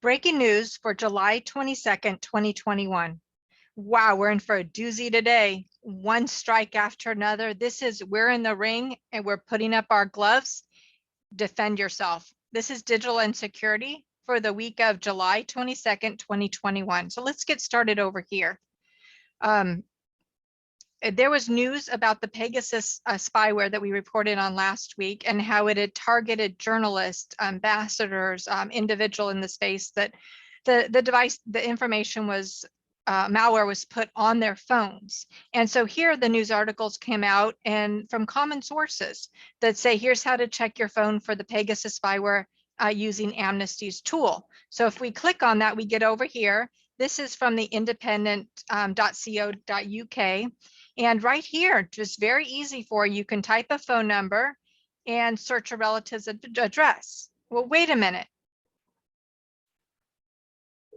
Breaking news for July 22nd, 2021. Wow, we're in for a doozy today. One strike after another. We're in the ring and we're putting up our gloves. Defend yourself. This is digital insecurity for the week of July 22nd, 2021. So let's get started over here. There was news about the Pegasus spyware that we reported on last week and how it had targeted journalists, ambassadors, individual in the space that the information was malware was put on their phones. And so here the news articles came out and from common sources that say, here's how to check your phone for the Pegasus spyware using Amnesty's tool. So if we click on that, we get over here. This is from the independent.co.uk. And right here, just very easy for you can type a phone number and search a relative's address. Well, wait a minute.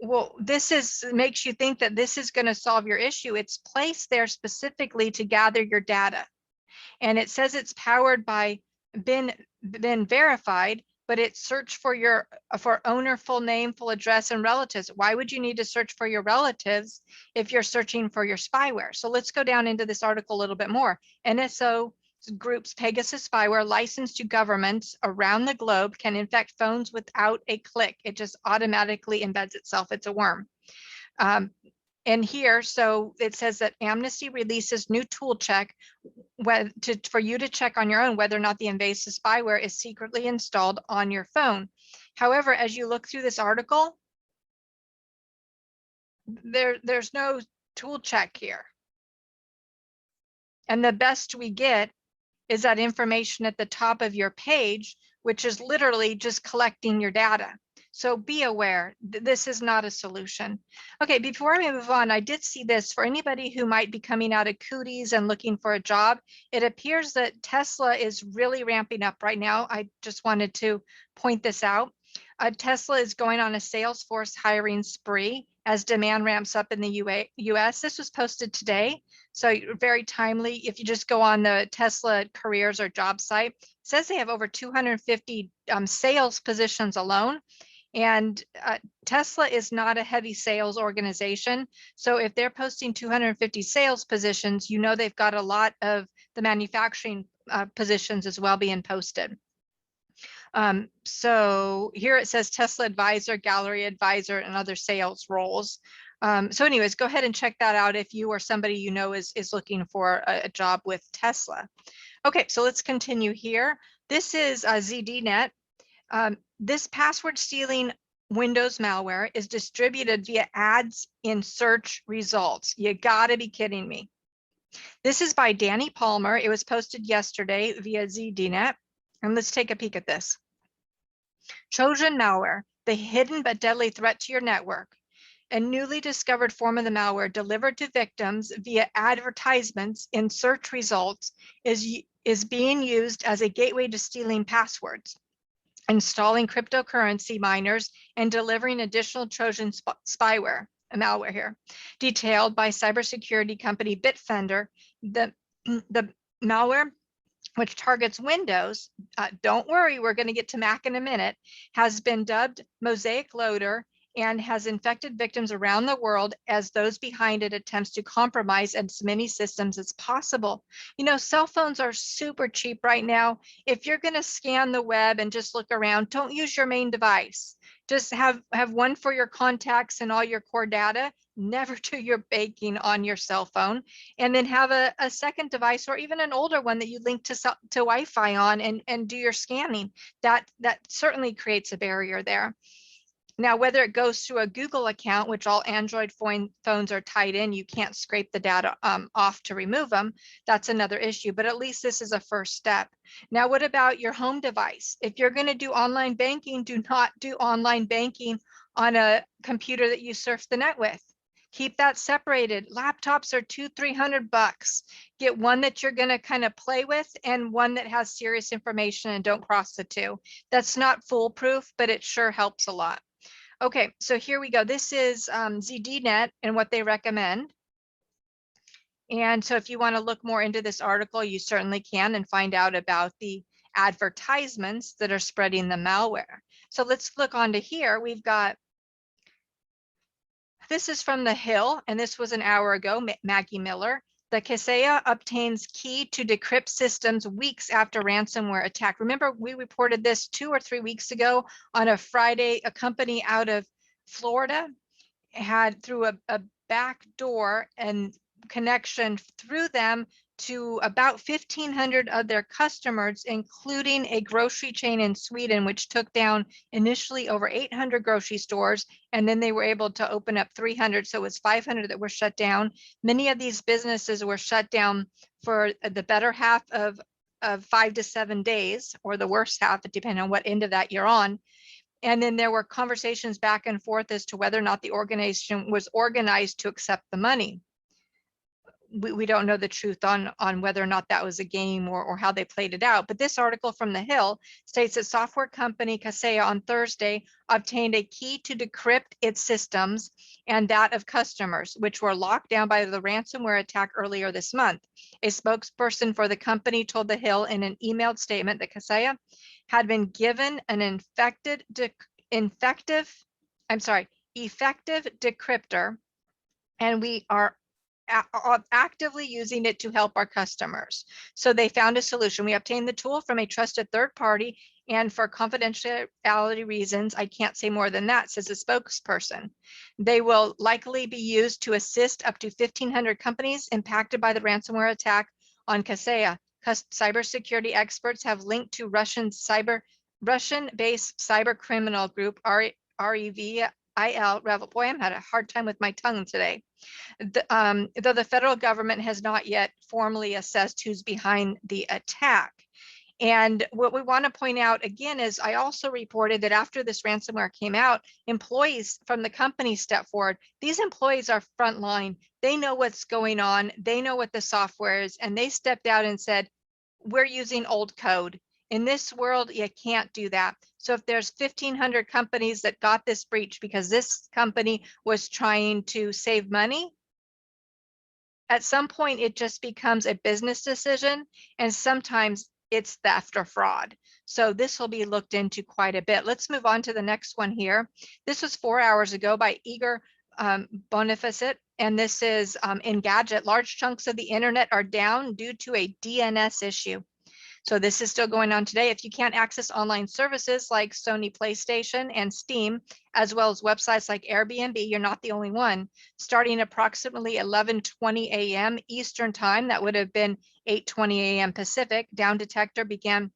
Well, makes you think that this is going to solve your issue. It's placed there specifically to gather your data. And it says it's powered by been verified, but it searched for owner, full name, full address, and relatives. Why would you need to search for your relatives if you're searching for your spyware? So let's go down into this article a little bit more. NSO Group's Pegasus spyware licensed to governments around the globe can infect phones without a click. It just automatically embeds itself. It's a worm. And here, so it says that Amnesty releases new tool check for you to check on your own whether or not the invasive spyware is secretly installed on your phone. However, as you look through this article, there's no tool check here. And the best we get is that information at the top of your page, which is literally just collecting your data. So be aware, this is not a solution. Okay, before we move on, I did see this for anybody who might be coming out of cooties and looking for a job. It appears that Tesla is really ramping up right now. I just wanted to point this out. Tesla is going on a Salesforce hiring spree as demand ramps up in the US. This was posted today, so very timely. If you just go on the Tesla careers or job site, it says they have over 250 sales positions alone. And Tesla is not a heavy sales organization. So if they're posting 250 sales positions, you know they've got a lot of the manufacturing positions as well being posted. So here it says Tesla advisor, gallery advisor, and other sales roles. So anyways, go ahead and check that out if you or somebody you know is looking for a job with Tesla. Okay, so let's continue here. This is ZDNet. This password stealing Windows malware is distributed via ads in search results. You gotta be kidding me. This is by Danny Palmer. It was posted yesterday via ZDNet. And let's take a peek at this. Trojan malware, the hidden but deadly threat to your network. A newly discovered form of the malware delivered to victims via advertisements in search results is being used as a gateway to stealing passwords, installing cryptocurrency miners, and delivering additional Trojan spyware, malware here. Detailed by cybersecurity company Bitfender, the malware, which targets Windows, don't worry, we're going to get to Mac in a minute, has been dubbed Mosaic Loader and has infected victims around the world as those behind it attempts to compromise as many systems as possible. You know, cell phones are super cheap right now. If you're going to scan the web and just look around, don't use your main device. Just have one for your contacts and all your core data. Never do your banking on your cell phone, and then have a second device or even an older one that you link to Wi-Fi on and do your scanning. That certainly creates a barrier there. Now, whether it goes to a Google account, which all Android phones are tied in, you can't scrape the data off to remove them. That's another issue, but at least this is a first step. Now, what about your home device? If you're going to do online banking, do not do online banking on a computer that you surf the net with. Keep that separated. Laptops are $200-300. Get one that you're going to kind of play with and one that has serious information, and don't cross the two. That's not foolproof, but it sure helps a lot. Okay, so here we go. This is ZDNet and what they recommend. And so if you want to look more into this article, you certainly can and find out about the advertisements that are spreading the malware. So let's look onto here. We've got this is from The Hill, and this was an hour ago, Maggie Miller. The Kaseya obtains key to decrypt systems weeks after ransomware attack. Remember, we reported this 2 or 3 weeks ago on a Friday. A company out of Florida had, through a back door and connection through them to about 1,500 of their customers, including a grocery chain in Sweden, which took down initially over 800 grocery stores, and then they were able to open up 300. So it was 500 that were shut down. Many of these businesses were shut down for the better half of 5 to 7 days, or the worst half, depending on what end of that you're on. And then there were conversations back and forth as to whether or not the organization was organized to accept the money. We don't know the truth on whether or not that was a game or how they played it out. But this article from The Hill states that software company Kaseya on Thursday obtained a key to decrypt its systems and that of customers, which were locked down by the ransomware attack earlier this month. A spokesperson for the company told The Hill in an emailed statement that Kaseya had been given an effective decryptor, and we are actively using it to help our customers. So they found a solution. We obtained the tool from a trusted third party, and for confidentiality reasons, I can't say more than that, says a spokesperson. They will likely be used to assist up to 1,500 companies impacted by the ransomware attack on Kaseya. Cybersecurity experts have linked to Russian-based cyber criminal group REVIL. Boy, I'm had a hard time with my tongue today. Though the federal government has not yet formally assessed who's behind the attack. And what we want to point out again is I also reported that after this ransomware came out, employees from the company stepped forward. These employees are frontline. They know what's going on. They know what the software is, and they stepped out and said, we're using old code. In this world, you can't do that. So if there's 1,500 companies that got this breach because this company was trying to save money, at some point it just becomes a business decision, and sometimes it's theft or fraud. So this will be looked into quite a bit. Let's move on to the next one here. This was 4 hours ago by Igor Boniface, and this is Engadget. Large chunks of the internet are down due to a DNS issue. So this is still going on today. If you can't access online services like Sony PlayStation and Steam, as well as websites like Airbnb, you're not the only one. Starting approximately 11:20 a.m. Eastern time, that would have been 8:20 a.m. Pacific, Down Detector began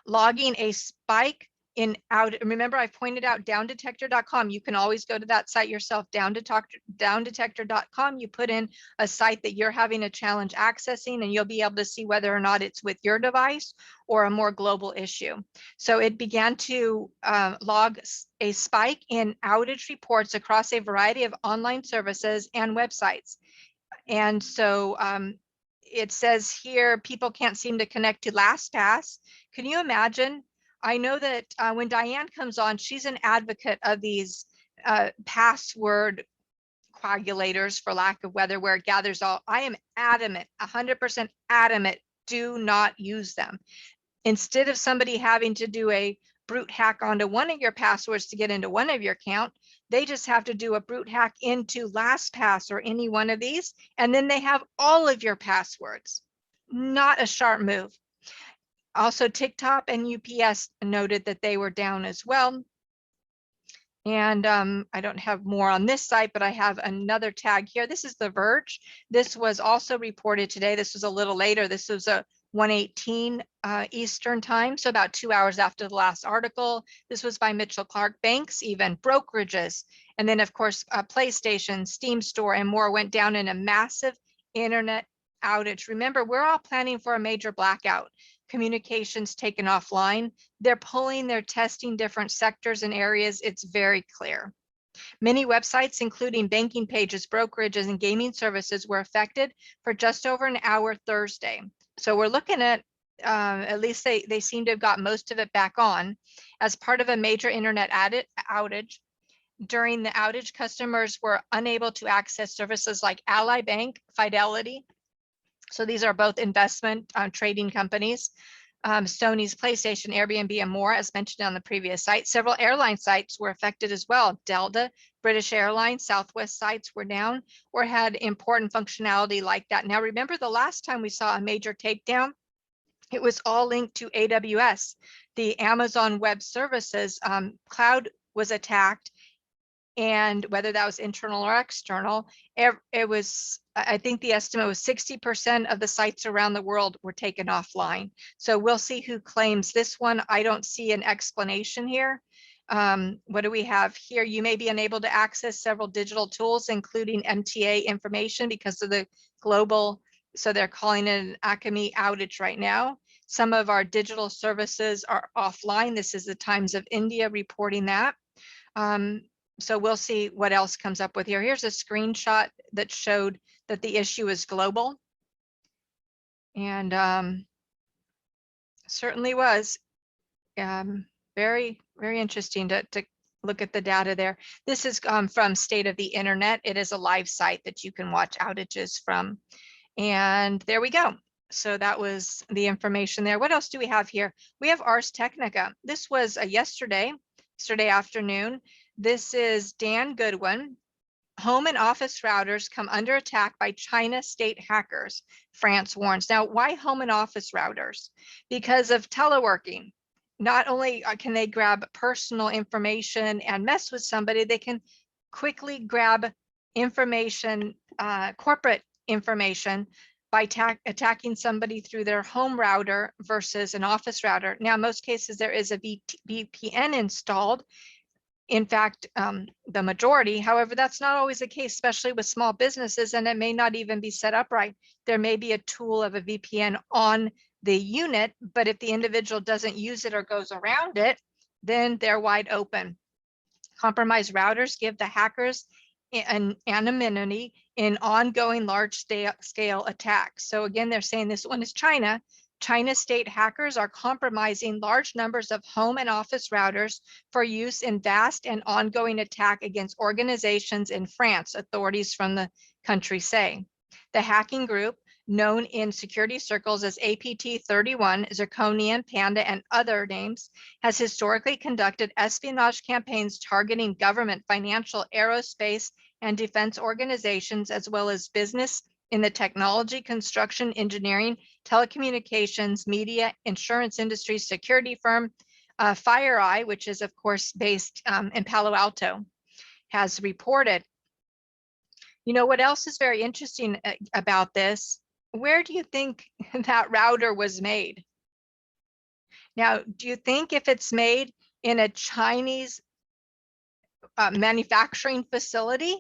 logging a spike in out. Remember, I pointed out downdetector.com. You can always go to that site yourself, downdetector.com. You put in a site that you're having a challenge accessing, and you'll be able to see whether or not it's with your device or a more global issue. So it began to log a spike in outage reports across a variety of online services and websites. And so it says here, people can't seem to connect to LastPass. Can you imagine? I know that when Diane comes on, she's an advocate of these password coagulators, for lack of weather, where it gathers all. I am adamant, 100% adamant, do not use them. Instead of somebody having to do a brute hack onto one of your passwords to get into one of your account, they just have to do a brute hack into LastPass or any one of these, and then they have all of your passwords. Not a sharp move. Also, TikTok and UPS noted that they were down as well. And I don't have more on this site, but I have another tag here. This is The Verge. This was also reported today. This was a little later. This was a 1:18 Eastern time, so about 2 hours after the last article. This was by Mitchell Clark. Banks, even brokerages, and then of course PlayStation, Steam Store, and more went down in a massive internet outage. Remember, we're all planning for a major blackout. Communications taken offline. They're pulling, they're testing different sectors and areas. It's very clear. Many websites, including banking pages, brokerages, and gaming services, were affected for just over an hour Thursday. So we're looking at least they seem to have got most of it back on as part of a major internet outage. During the outage, customers were unable to access services like Ally Bank, Fidelity. So these are both investment trading companies. Sony's PlayStation, Airbnb, and more, as mentioned on the previous site. Several airline sites were affected as well. Delta, British Airlines, Southwest sites were down or had important functionality like that. Now, remember the last time we saw a major takedown, it was all linked to AWS. The Amazon Web Services cloud was attacked, and whether that was internal or external, it was, I think the estimate was 60% of the sites around the world were taken offline. So we'll see who claims this one. I don't see an explanation here. What do we have here? You may be unable to access several digital tools, including MTA information because of the global, so they're calling it an Acme outage right now. Some of our digital services are offline. This is the Times of India reporting that. So we'll see what else comes up with here. Here's a screenshot that showed that the issue is global. And certainly was very, very interesting to look at the data there. This is from State of the Internet. It is a live site that you can watch outages from. And there we go. So that was the information there. What else do we have here? We have Ars Technica. This was yesterday afternoon. This is Dan Goodwin. Home and office routers come under attack by China state hackers, France warns. Now, why home and office routers? Because of teleworking. Not only can they grab personal information and mess with somebody, they can quickly grab information, corporate information, by attacking somebody through their home router versus an office router. Now, in most cases, there is a VPN installed. In fact, the majority. However, that's not always the case, especially with small businesses, and it may not even be set up right. There may be a tool of a VPN on the unit, but if the individual doesn't use it or goes around it, then they're wide open. Compromised routers give the hackers an anonymity in ongoing large-scale attacks. So again, they're saying this one is China. China state hackers are compromising large numbers of home and office routers for use in vast and ongoing attack against organizations in France, authorities from the country say. The hacking group, known in security circles as APT31, Zirconian, Panda, and other names, has historically conducted espionage campaigns targeting government, financial, aerospace, and defense organizations, as well as business in the technology, construction, engineering, telecommunications, media, insurance industry, security firm. FireEye, which is of course based in Palo Alto, has reported. You know what else is very interesting about this? Where do you think that router was made? Now, do you think if it's made in a Chinese manufacturing facility,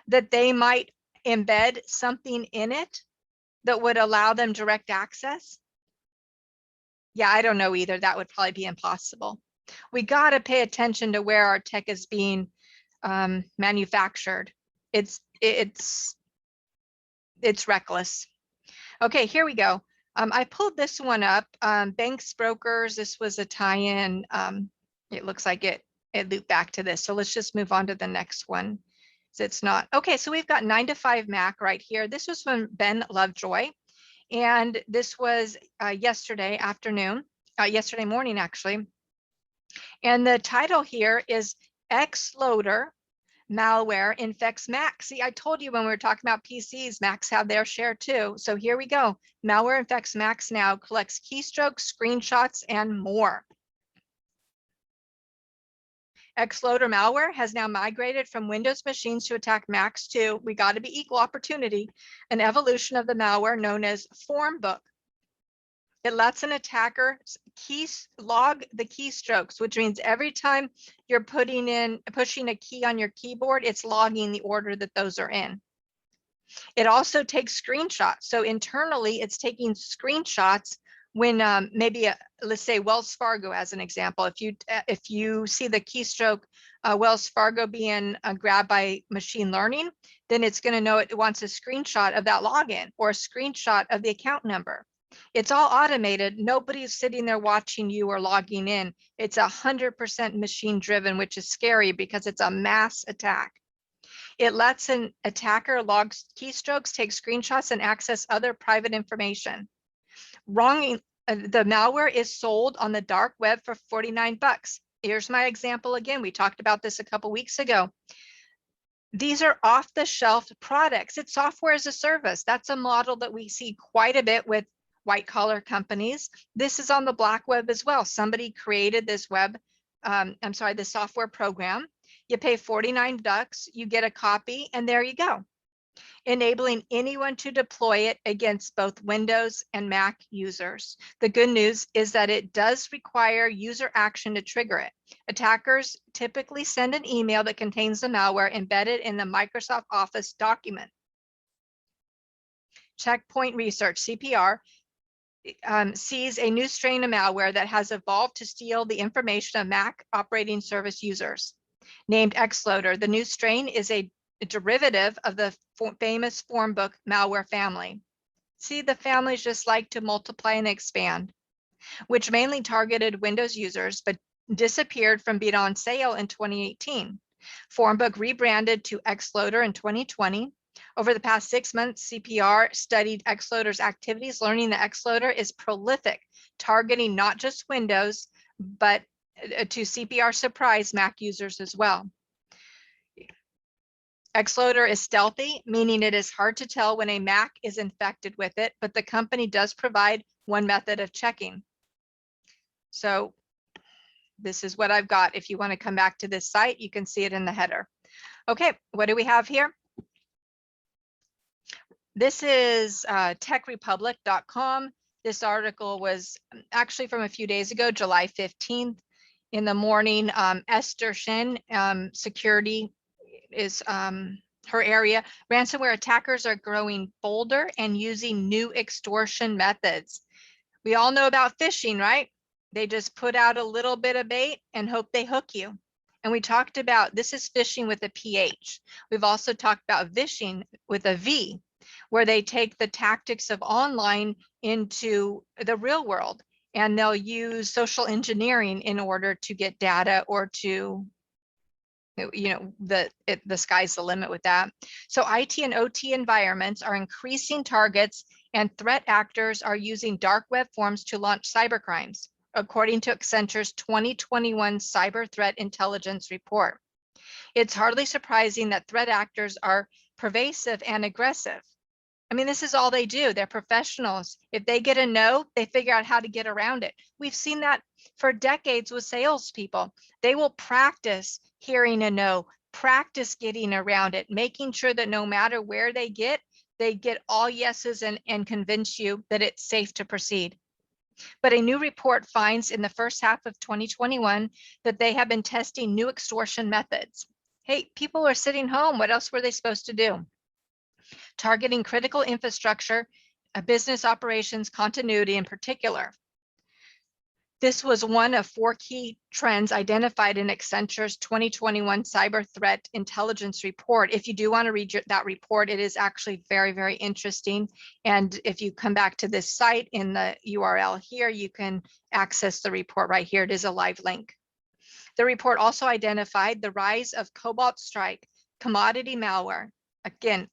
that they might embed something in it that would allow them direct access? Yeah, I don't know either. That would probably be impossible. We got to pay attention to where our tech is being manufactured. It's reckless. Okay, here we go. I pulled this one up. Banks, brokers. This was a tie-in. It looks like it looped back to this. So let's just move on to the next one. So it's not. Okay, so we've got 9 to 5 Mac right here. This was from Ben Lovejoy. And this was yesterday morning, actually. And the title here is XLoader malware infects Macs. See, I told you when we were talking about PCs, Macs have their share too. So here we go. Malware infects Macs now, collects keystrokes, screenshots, and more. XLoader malware has now migrated from Windows machines to attack Macs too. We got to be equal opportunity. An evolution of the malware known as Formbook. It lets an attacker log the keystrokes, which means every time you're pushing a key on your keyboard, it's logging the order that those are in. It also takes screenshots. So internally, it's taking screenshots when maybe let's say Wells Fargo as an example. If you see the keystroke Wells Fargo being grabbed by machine learning, then it's going to know it wants a screenshot of that login or a screenshot of the account number. It's all automated. Nobody's sitting there watching you or logging in. It's 100% machine driven, which is scary because it's a mass attack. It lets an attacker log keystrokes, take screenshots, and access other private information. The malware is sold on the dark web for $49. Here's my example again. We talked about this a couple weeks ago. These are off-the-shelf products. It's software as a service. That's a model that we see quite a bit with white-collar companies. This is on the black web as well. Somebody created this this software program. You pay $49, you get a copy, and there you go, enabling anyone to deploy it against both Windows and Mac users. The good news is that it does require user action to trigger it. Attackers typically send an email that contains the malware embedded in the Microsoft Office document. Checkpoint Research, CPR, sees a new strain of malware that has evolved to steal the information of Mac operating service users. Named XLoader, the new strain is a derivative of the famous form book malware family. See, the families just like to multiply and expand, which mainly targeted Windows users, but disappeared from being on sale in 2018. Formbook rebranded to XLoader in 2020. Over the past 6 months, CPR studied XLoader's activities, learning that XLoader is prolific, targeting not just Windows, but to CPR surprise, Mac users as well. XLoader is stealthy, meaning it is hard to tell when a Mac is infected with it, but the company does provide one method of checking. So this is what I've got. If you want to come back to this site, you can see it in the header. Okay, what do we have here? This is techrepublic.com. This article was actually from a few days ago, July 15th in the morning. Esther Shin, security is her area. Ransomware attackers are growing bolder and using new extortion methods. We all know about phishing, right? They just put out a little bit of bait and hope they hook you. And we talked about, this is phishing with a PH. We've also talked about vishing with a V, where they take the tactics of online into the real world, and they'll use social engineering in order to get data or to, the sky's the limit with that. So IT and OT environments are increasing targets, and threat actors are using dark web forms to launch cybercrimes, according to Accenture's 2021 Cyber Threat Intelligence Report. It's hardly surprising that threat actors are pervasive and aggressive. I mean, this is all they do. They're professionals. If they get a no, they figure out how to get around it. We've seen that for decades with salespeople. They will practice hearing a no, practice getting around it, making sure that no matter where they get all yeses and convince you that it's safe to proceed. But a new report finds in the first half of 2021 that they have been testing new extortion methods. Hey, people are sitting home. What else were they supposed to do? Targeting critical infrastructure, business operations continuity in particular. This was one of 4 key trends identified in Accenture's 2021 Cyber Threat Intelligence Report. If you do want to read that report, it is actually very, very interesting. And if you come back to this site in the URL here, you can access the report right here. It is a live link. The report also identified the rise of Cobalt Strike, commodity malware. Again,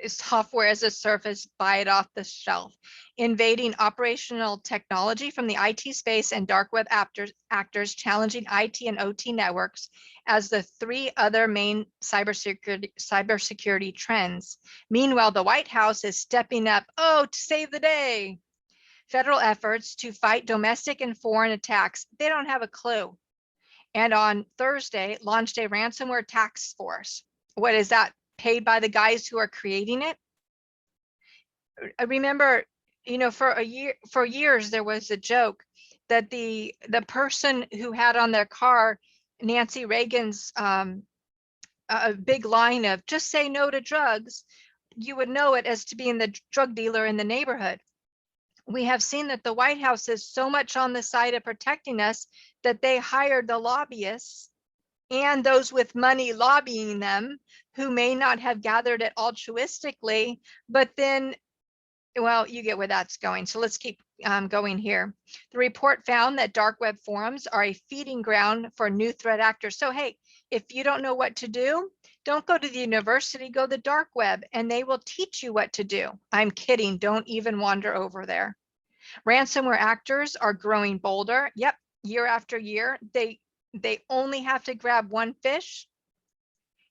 software as a service, buy it off the shelf, invading operational technology from the IT space, and dark web actors challenging IT and OT networks as the 3 other main cybersecurity trends. Meanwhile, the White House is stepping up, to save the day. Federal efforts to fight domestic and foreign attacks, they don't have a clue. And on Thursday, launched a ransomware task force. What is that? Paid by the guys who are creating it. I remember, for years there was a joke that the person who had on their car Nancy Reagan's a big line of "just say no to drugs," you would know it as to being the drug dealer in the neighborhood. We have seen that the White House is so much on the side of protecting us that they hired the lobbyists and those with money lobbying them, who may not have gathered it altruistically, but then, well, you get where that's going. So let's keep going here. The report found that dark web forums are a feeding ground for new threat actors. So, hey, if you don't know what to do, don't go to the university, go to the dark web, and they will teach you what to do. I'm kidding. Don't even wander over there. Ransomware actors are growing bolder. Yep, year after year, they only have to grab one fish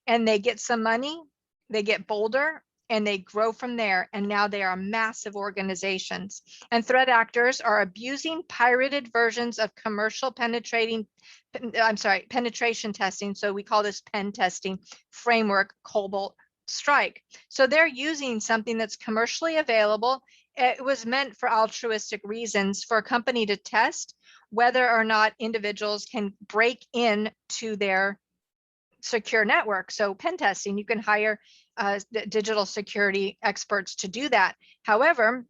and they get some money, they get bolder, and they grow from there. And now they are massive organizations. And threat actors are abusing pirated versions of commercial penetration testing. So we call this pen testing framework, Cobalt Strike. So they're using something that's commercially available. It was meant for altruistic reasons for a company to test whether or not individuals can break in to their secure network. So pen testing, you can hire digital security experts to do that. However,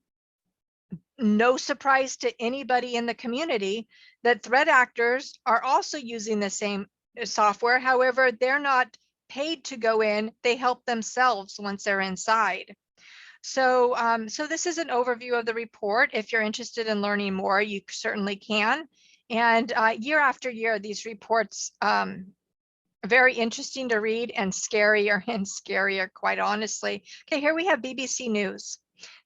no surprise to anybody in the community that threat actors are also using the same software. However, they're not paid to go in. They help themselves once they're inside. So, so this is an overview of the report. If you're interested in learning more, you certainly can. And year after year, these reports very interesting to read and scarier, quite honestly. Okay, here we have BBC News.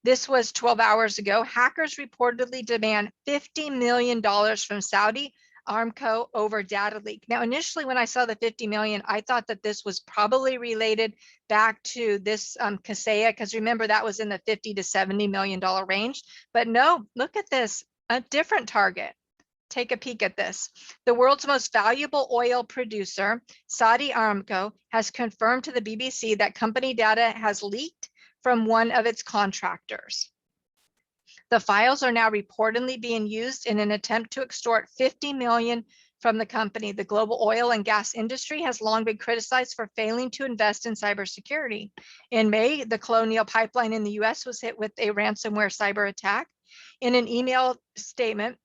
This was 12 hours ago. Hackers reportedly demand $50 million from Saudi Aramco over data leak. Now, initially, when I saw the 50 million, I thought that this was probably related back to this Kaseya, because remember that was in the 50 to $70 million range. But no, look at this, a different target. Take a peek at this. The world's most valuable oil producer, Saudi Aramco, has confirmed to the BBC that company data has leaked from one of its contractors. The files are now reportedly being used in an attempt to extort 50 million from the company. The global oil and gas industry has long been criticized for failing to invest in cybersecurity. In May, the Colonial Pipeline in the US was hit with a ransomware cyber attack. In an email statement,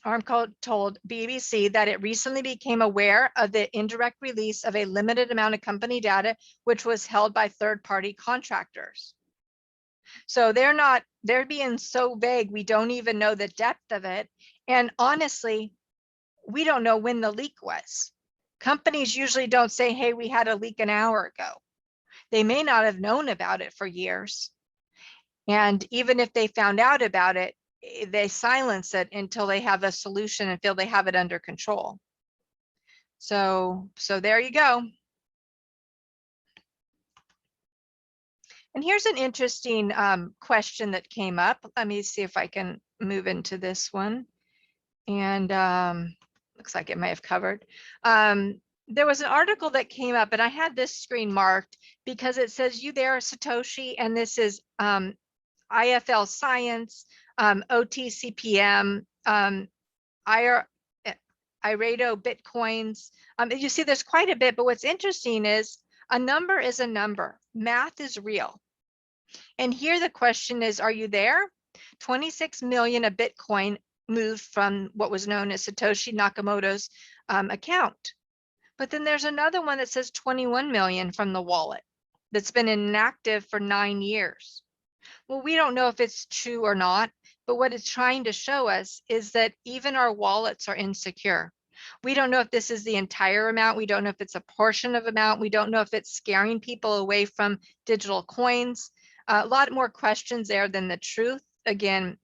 Aramco told BBC that it recently became aware of the indirect release of a limited amount of company data, which was held by third-party contractors. So they're being so vague, we don't even know the depth of it. And honestly, we don't know when the leak was. Companies usually don't say, hey, we had a leak an hour ago. They may not have known about it for years. And even if they found out about it, they silence it until they have a solution and feel they have it under control. So there you go. And here's an interesting question that came up. Let me see if I can move into this one. And looks like it may have covered. There was an article that came up, and I had this screen marked because it says, you there, Satoshi, and this is IFL Science, OTCPM, Irado Bitcoins. You see there's quite a bit, but what's interesting is a number is a number. Math is real. And here the question is, are you there? 26 million of Bitcoin moved from what was known as Satoshi Nakamoto's account. But then there's another one that says 21 million from the wallet that's been inactive for 9 years. Well, we don't know if it's true or not, but what it's trying to show us is that even our wallets are insecure. We don't know if this is the entire amount. We don't know if it's a portion of amount. We don't know if it's scaring people away from digital coins. A lot more questions there than the truth. Again,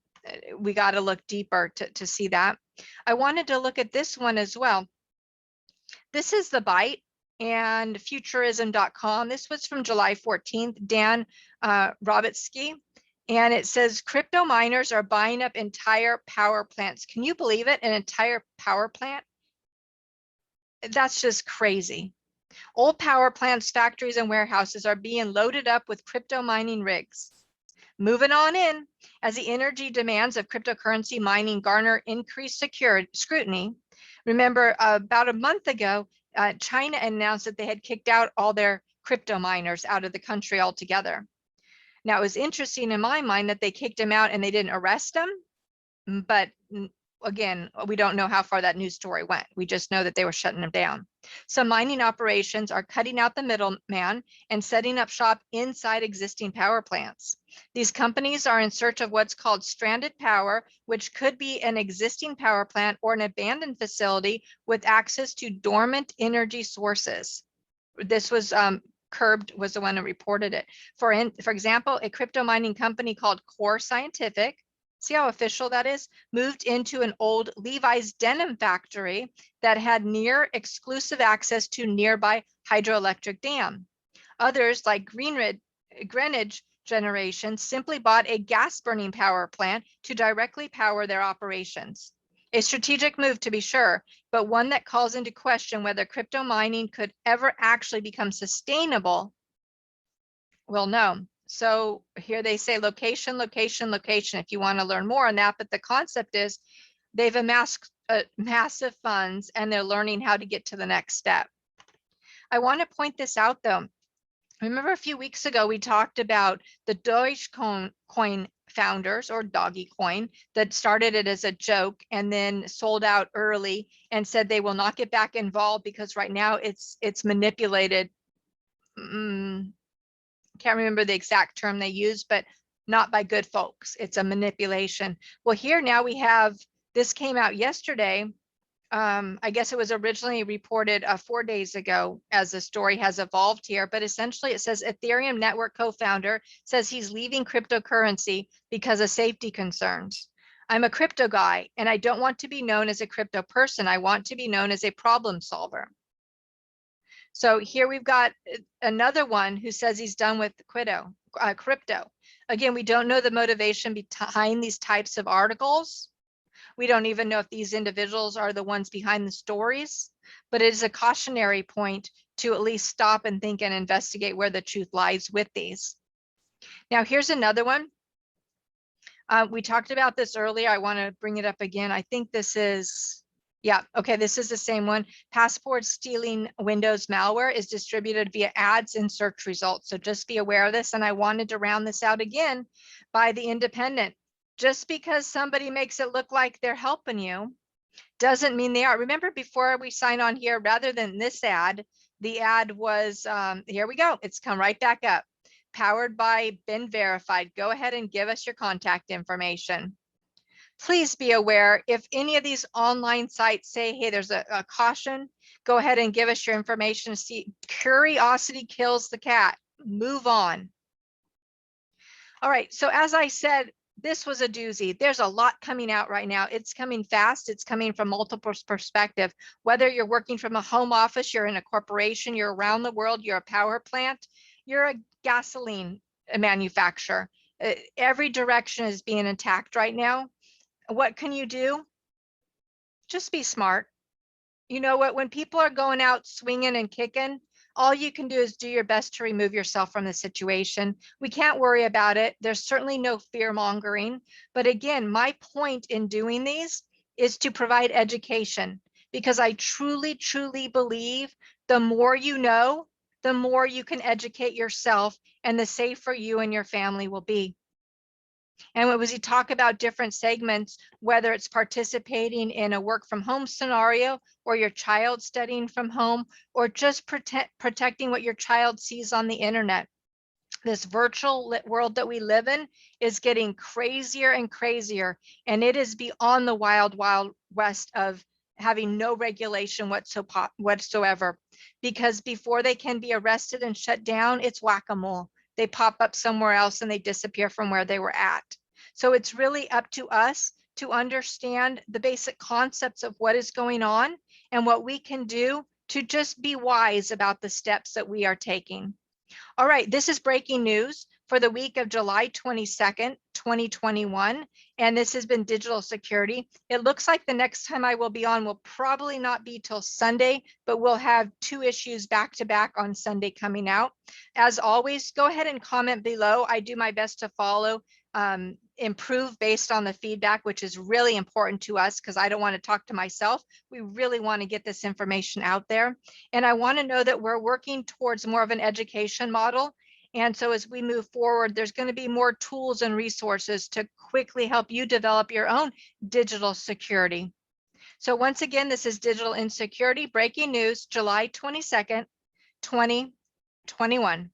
we got to look deeper to see that. I wanted to look at this one as well. This is the Byte and futurism.com. This was from July 14th, Dan Robitsky. And it says crypto miners are buying up entire power plants. Can you believe it? An entire power plant? That's just crazy. Old power plants, factories, and warehouses are being loaded up with crypto mining rigs. Moving on in, as the energy demands of cryptocurrency mining garner increased scrutiny. Remember, about a month ago, China announced that they had kicked out all their crypto miners out of the country altogether. Now, it was interesting in my mind that they kicked them out and they didn't arrest them, but again, we don't know how far that news story went. We just know that they were shutting them down. Some mining operations are cutting out the middleman and setting up shop inside existing power plants. These companies are in search of what's called stranded power, which could be an existing power plant or an abandoned facility with access to dormant energy sources. This was Curbed was the one that reported it. For example, a crypto mining company called Core Scientific See how official that is? Moved into an old Levi's denim factory that had near exclusive access to nearby hydroelectric dam. Others, like Greenwich Generation, simply bought a gas burning power plant to directly power their operations. A strategic move, to be sure, but one that calls into question whether crypto mining could ever actually become sustainable. Well, no. So here they say location, location, location, if you want to learn more on that. But the concept is they've amassed massive funds and they're learning how to get to the next step. I want to point this out though. Remember a few weeks ago, we talked about the Dogecoin founders, or Doggy Coin, that started it as a joke and then sold out early and said they will not get back involved because right now it's manipulated. Can't remember the exact term they used, but not by good folks. It's a manipulation. Well, here now we have, this came out yesterday. I guess it was originally reported 4 days ago as the story has evolved here, but essentially it says Ethereum network co-founder says he's leaving cryptocurrency because of safety concerns. I'm a crypto guy and I don't want to be known as a crypto person. I want to be known as a problem solver. So here we've got another one who says he's done with crypto. Again, we don't know the motivation behind these types of articles. We don't even know if these individuals are the ones behind the stories, but it is a cautionary point to at least stop and think and investigate where the truth lies with these. Now, here's another one. We talked about this earlier. I want to bring it up again. I think this is, yeah, okay, this is the same one. Passport stealing Windows malware is distributed via ads and search results. So just be aware of this. And I wanted to round this out again by the Independent. Just because somebody makes it look like they're helping you doesn't mean they are. Remember, before we sign on here, rather than this ad, the ad was, here we go. It's come right back up. Powered by been verified. Go ahead and give us your contact information. Please be aware if any of these online sites say, hey, there's a caution, go ahead and give us your information. See, curiosity kills the cat. Move on. All right, so as I said, this was a doozy. There's a lot coming out right now. It's coming fast. It's coming from multiple perspectives. Whether you're working from a home office, you're in a corporation, you're around the world, you're a power plant, you're a gasoline manufacturer. Every direction is being attacked right now. What can you do? Just be smart. You know what? When people are going out swinging and kicking, all you can do is do your best to remove yourself from the situation. We can't worry about it. There's certainly no fear mongering. But again, my point in doing these is to provide education, because I truly, truly believe the more you know, the more you can educate yourself and the safer you and your family will be. And when we talk about different segments, whether it's participating in a work from home scenario, or your child studying from home, or just protecting what your child sees on the internet, this virtual world that we live in is getting crazier and crazier. And it is beyond the wild, wild west of having no regulation whatsoever. Because before they can be arrested and shut down, it's whack-a-mole. They pop up somewhere else and they disappear from where they were at. So it's really up to us to understand the basic concepts of what is going on and what we can do to just be wise about the steps that we are taking. All right, this is breaking news for the week of July 22nd, 2021, and this has been digital security. It looks like the next time I will be on will probably not be till Sunday, but we'll have 2 issues back to back on Sunday coming out. As always, go ahead and comment below. I do my best to follow, improve based on the feedback, which is really important to us because I don't want to talk to myself. We really want to get this information out there. And I want to know that we're working towards more of an education model. And so as we move forward, there's going to be more tools and resources to quickly help you develop your own digital security. So once again, this is Digital Insecurity Breaking News, July 22nd, 2021.